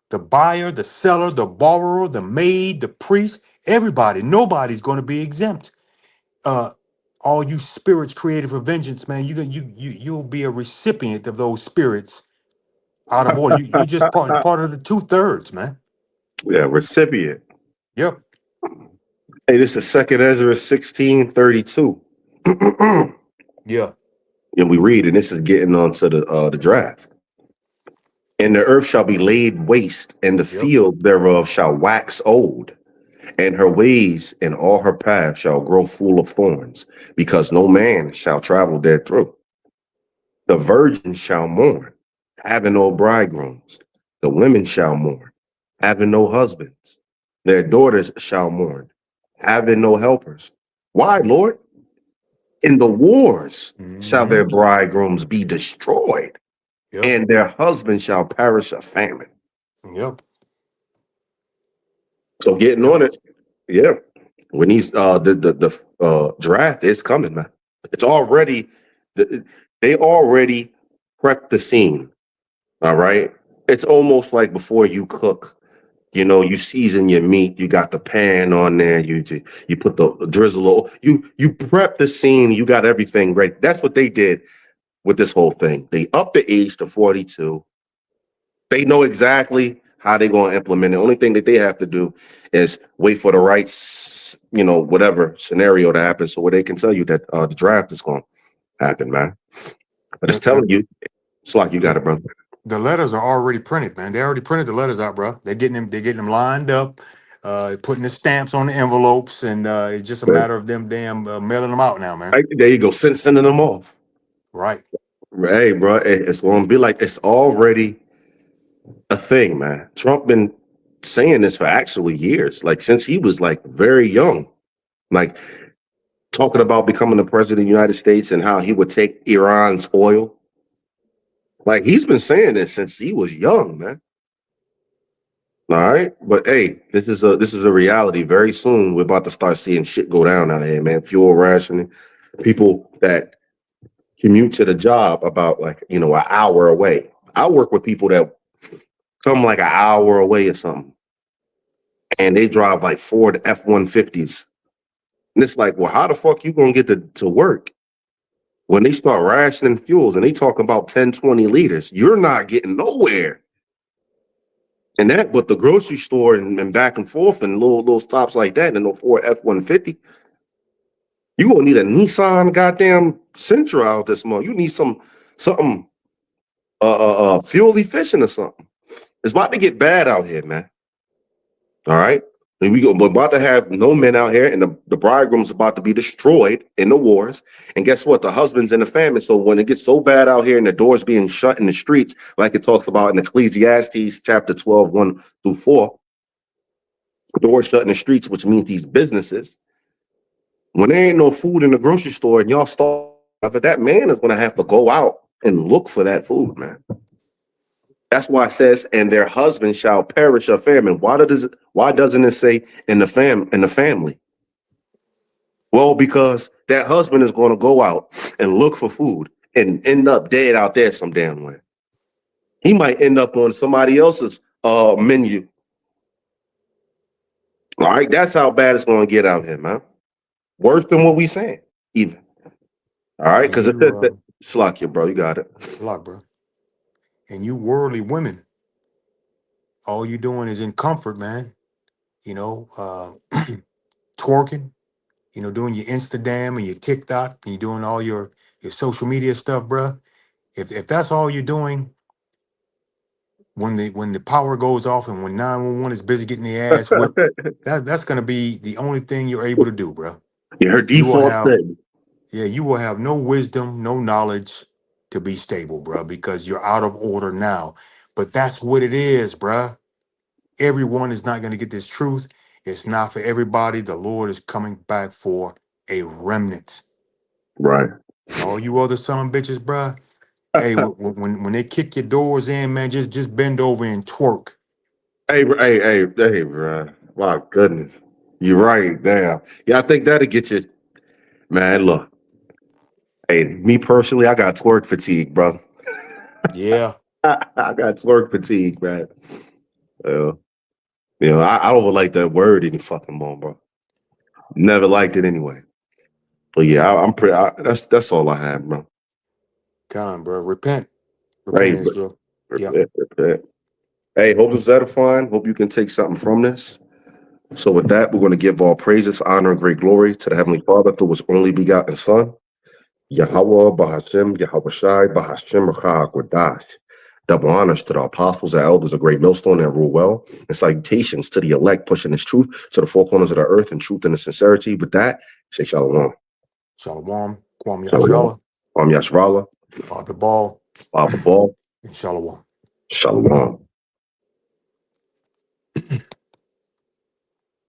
Speaker 2: the buyer, the seller, the borrower, the maid, the priest, everybody. Nobody's going to be exempt. Uh, all you spirits created for vengeance, man, you'll be a recipient of those spirits out of order. You just part of the 2/3, man.
Speaker 1: Yeah, recipient.
Speaker 2: Yep.
Speaker 1: Hey, this is Second Ezra 16:32. And
Speaker 2: Yeah.
Speaker 1: we read, and this is getting on to the draft. And the earth shall be laid waste, and the
Speaker 2: Yep.
Speaker 1: field thereof shall wax old, and her ways and all her paths shall grow full of thorns, because no man shall travel therethrough. The virgins shall mourn, having no bridegrooms. The women shall mourn, having no husbands. Their daughters shall mourn, having no helpers. Why, Lord? In the wars shall
Speaker 2: Hmm.
Speaker 1: their bridegrooms be destroyed,
Speaker 2: Yep.
Speaker 1: and their husbands shall perish of famine.
Speaker 2: Yep.
Speaker 1: So getting
Speaker 2: Yep.
Speaker 1: on it, yeah. When these the draft is coming, man. It's already they already prepped the scene. All right. It's almost like before you cook. You know, you season your meat. You got the pan on there. You put the drizzle. You prep the scene. You got everything ready. That's what they did with this whole thing. They upped the age to 42. They know exactly how they're going to implement it. The only thing that they have to do is wait for the right, whatever scenario to happen, so where they can tell you that the draft is going to happen, man. But it's
Speaker 2: The,
Speaker 1: telling
Speaker 2: the
Speaker 1: you, it's like you got
Speaker 2: the
Speaker 1: it, brother.
Speaker 2: the letters are already printed, man. They already printed the letters out, bro. They're getting them lined up, putting the stamps on the envelopes, and it's just a
Speaker 1: But,
Speaker 2: matter of them damn mailing them out now, man.
Speaker 1: there you go, sending them off.
Speaker 2: Right.
Speaker 1: Hey, bro, it's going to be like it's already a thing, man. Trump been saying this for actually years, like since he was like very young, like talking about becoming the president of the United States and how he would take Iran's oil. Like he's been saying this since he was young, man. All right, but hey, this is a reality. Very soon, we're about to start seeing shit go down out here, man. Fuel rationing, people that commute to the job about like an hour away. I work with people that come like an hour away or something, and they drive like Ford F-150s. And it's like, well, how the fuck you gonna get to work when they start rationing fuels and they talk about 10, 20 liters? You're not getting nowhere. And that, but the grocery store and back and forth and little stops like that and no Ford F-150, you gonna need a Nissan goddamn Sentra out this month. You need something fuel efficient or something. It's about to get bad out here, man. All right. And we're about to have no men out here, and the bridegroom's about to be destroyed in the wars. And guess what? The husbands in the famine. So when it gets so bad out here and the doors being shut in the streets, like it talks about in Ecclesiastes chapter 12, 1 through 4, doors shut in the streets, which means these businesses, when there ain't no food in the grocery store and y'all starve, that man is going to have to go out and look for that food, man. That's why it says, and their husband shall perish of famine. Why doesn't it say in the family? Well, because that husband is going to go out and look for food and end up dead out there some damn way. He might end up on somebody else's menu. All right, that's how bad it's going to get out here, man. Worse than what we saying, even. All right,
Speaker 2: And
Speaker 1: because it says
Speaker 2: you
Speaker 1: that. Slack you, bro. You got it.
Speaker 2: look, bro. And you worldly women, all you doing is in comfort, man. You know, twerking, doing your Instagram and your TikTok, and you're doing all your social media stuff, bruh. If that's all you're doing, when the power goes off and when 911 is busy getting their ass whipped, that's gonna be the only thing you're able to do, bro.
Speaker 1: Yeah, her
Speaker 2: You will
Speaker 1: default
Speaker 2: have
Speaker 1: setting.
Speaker 2: you will have no wisdom, no knowledge to be stable, bro, because you're out of order now. But that's what it is, bro. Everyone is not gonna get this truth. It's not for everybody. The Lord is coming back for a remnant.
Speaker 1: Right.
Speaker 2: And all you other son of bitches, bro. Hey, when they kick your doors in, man, just bend over and twerk.
Speaker 1: Hey, bro. My goodness. You're right. Damn. Yeah, I think that'll get you. Man, look. Hey, me personally, I got twerk fatigue, brother.
Speaker 2: Yeah,
Speaker 1: I got twerk fatigue, man. Uh, I don't like that word any fucking more, bro. Never liked it anyway. But yeah, I'm pretty. That's all I have, bro.
Speaker 2: bro. Repent,
Speaker 1: Hey, but
Speaker 2: Israel. Yeah,
Speaker 1: hey, hope it's edifying. Hope you can take something from this. So with that, we're going to give all praises, honor, and great glory to the Heavenly Father through His only begotten Son, Yahweh, Bahashem, Yahweh Shai, Bahashem, Rachah, Quadash. Double honors to the apostles and elders of Great Millstone and rule well, and salutations to the elect pushing this truth to the four corners of the earth in truth and in sincerity. With that, say shalom.
Speaker 2: Shalom, Kwam
Speaker 1: Shalom.
Speaker 2: Yashala,
Speaker 1: Yasrala,
Speaker 2: Bob the Ball,
Speaker 1: Baba Ball,
Speaker 2: and Shalom.
Speaker 1: Shalom.